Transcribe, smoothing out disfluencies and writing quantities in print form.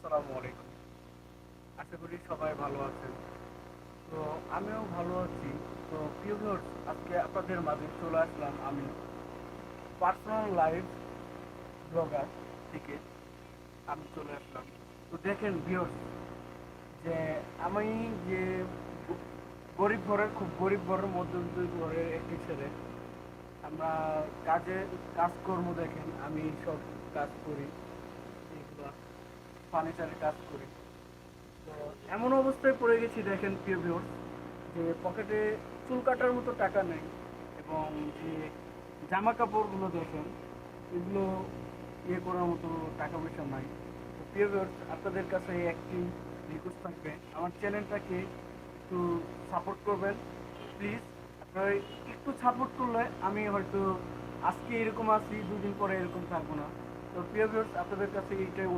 আসসালামু আলাইকুম। আশা করি সবাই ভালো আছেন। তো আমিও ভালো আছি। তো প্রিয় ভিউয়ার্স, আজকে আপনাদের মাঝে চলে আসলাম আমি পার্সোনাল লাইফ ব্লগার থেকে আমি চলে আসলাম। তো দেখেন ভিউয়ার্স, যে আমি যে গ- গরিব ঘরের, খুব গরিব ঘরের, মধ্যবিত্ত ঘরের একটি ছেলে। আমরা কাজকর্ম দেখেন, আমি সব কাজ করি, এগুলা ফার্নিচারের কাজ করি। তো এমন অবস্থায় পড়ে গেছি দেখেন প্রিয় ভিউয়ার্স, যে পকেটে চুল কাটার মতো টাকা নেই, এবং যে জামা কাপড়গুলো দেখেন এগুলো করার মতো টাকা পয়সা নাই। তো প্রিয় ভিউয়ার্স, আপনাদের কাছে একটি রিকোয়েস্ট থাকবে, আমার চ্যানেলটাকে একটু সাপোর্ট করবেন প্লিজ। আপনারা একটু সাপোর্ট করলে আমি হয়তো আজকে এরকম আছি, দুদিন পরে এরকম থাকবো না। তো প্রিয় ভিউয়ার্স, আপনাদের কাছে এইটাই